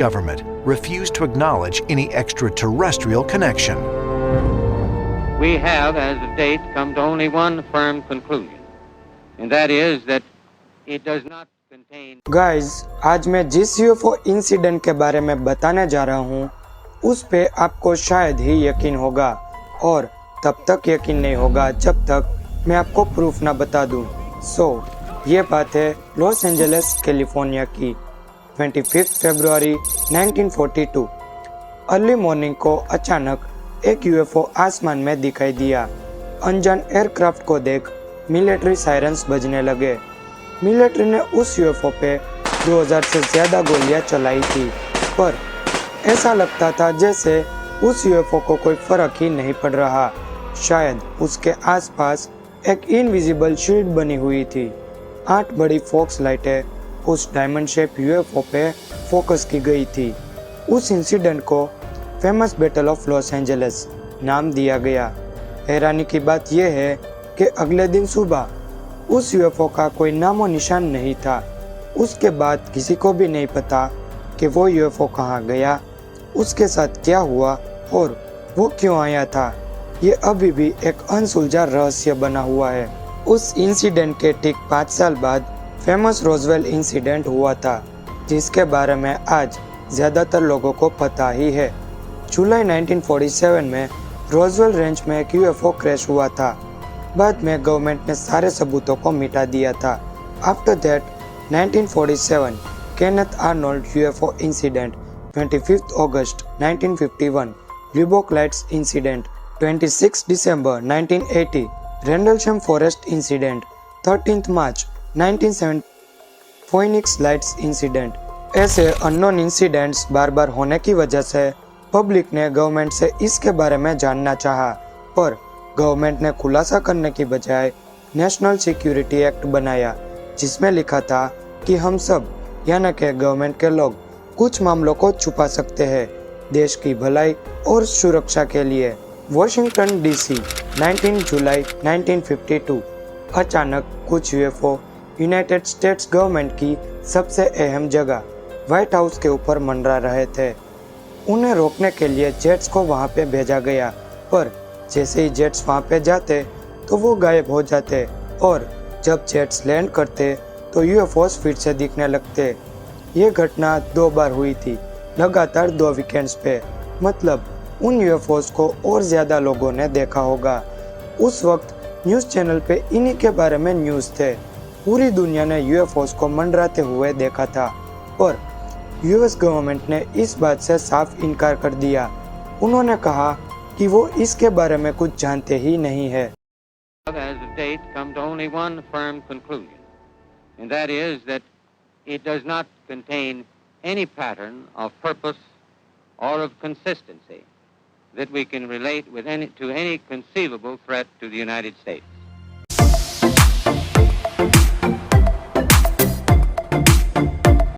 government refused to acknowledge any extraterrestrial connection. We have, as of date, come to only one firm conclusion, and that is that it does not contain. Guys, आज मैं जिस UFO incident के बारे में बताने जा रहा हूँ उस पे आपको शायद ही यकीन होगा और तब तक यकीन नहीं होगा जब तक मैं आपको प्रूफ ना बता दूँ। ये बात है लॉस एंजलिस कैलिफोर्निया की 25 फरवरी 1942। अर्ली मॉर्निंग को अचानक एक यूएफओ आसमान में दिखाई दिया। अनजान एयरक्राफ्ट को देख मिलिट्री सायरन्स बजने लगे। मिलिट्री ने उस यूएफओ पे 2000 से ज़्यादा गोलियां चलाई थी, पर ऐसा लगता था जैसे उस यूएफओ को कोई फर्क ही नहीं पड़ रहा। शायद उसके आसपास एक इनविजिबल शील्ड बनी हुई थी। 8 बड़ी फोक्स लाइटें उस डायमंड शेप यूएफओ पे फोकस की गई थी। उस इंसिडेंट को famous battle of Los Angeles नाम दिया गया। हैरानी की बात यह है कि अगले दिन सुबह उस यूएफओ का कोई नामो निशान नहीं था। उसके बाद किसी को भी नहीं पता कि वो यूएफओ कहाँ गया, उसके साथ क्या हुआ और वो क्यों आया था। ये अभी भी एक अनसुलझा रहस्य बना हुआ है। उस इंसिडेंट के ठीक 5 साल बाद फेमस रोजवेल इंसिडेंट हुआ था, जिसके बारे में आज ज़्यादातर लोगों को पता ही है। जुलाई 1947 में रोजवेल रेंज में एक यूएफओ क्रैश हुआ था। बाद में गवर्नमेंट ने सारे सबूतों को मिटा दिया था। After that 1947 Kenneth Arnold UFO incident, 25 अगस्त 1951 लिबोक लाइट्स इंसिडेंट, 26 दिसंबर 1980 रेंडलशम फॉरेस्ट इंसिडेंट, 13 मार्च 1970 फोइनिक्स लाइट्स इंसिडेंट। ऐसे अननोन इंसिडेंट्स बार बार होने की वजह से पब्लिक ने गवर्नमेंट से इसके बारे में जानना चाहा, पर गवर्नमेंट ने खुलासा करने की बजाय नेशनल सिक्योरिटी एक्ट बनाया, जिसमें लिखा था कि हम सब यानी कि गवर्नमेंट के लोग कुछ मामलों को छुपा सकते हैं देश की भलाई और सुरक्षा के लिए। वॉशिंगटन डीसी 19 जुलाई 1952। अचानक कुछ यूएफओ यूनाइटेड स्टेट्स गवर्नमेंट की सबसे अहम जगह व्हाइट हाउस के ऊपर मंडरा रहे थे। उन्हें रोकने के लिए जेट्स को वहां पे भेजा गया, पर जैसे ही जेट्स वहां पे जाते तो वो गायब हो जाते और जब जेट्स लैंड करते तो यूएफओस फिर से दिखने लगते। ये घटना 2 बार हुई थी, लगातार 2 वीकेंड्स पे। मतलब उन यूएफओस को और ज़्यादा लोगों ने देखा होगा। उस वक्त न्यूज़ चैनल पे इन्हीं के बारे में न्यूज़ थे। पूरी दुनिया ने यूएफओस को मंडराते हुए देखा था, पर यूएस गवर्नमेंट ने इस बात से साफ इनकार कर दिया। उन्होंने कहा कि वो इसके बारे में कुछ जानते ही नहीं है। As of date, come to only one firm conclusion, and that is that it does not contain any pattern of purpose or of consistency that we can relate with to any conceivable threat to the United States.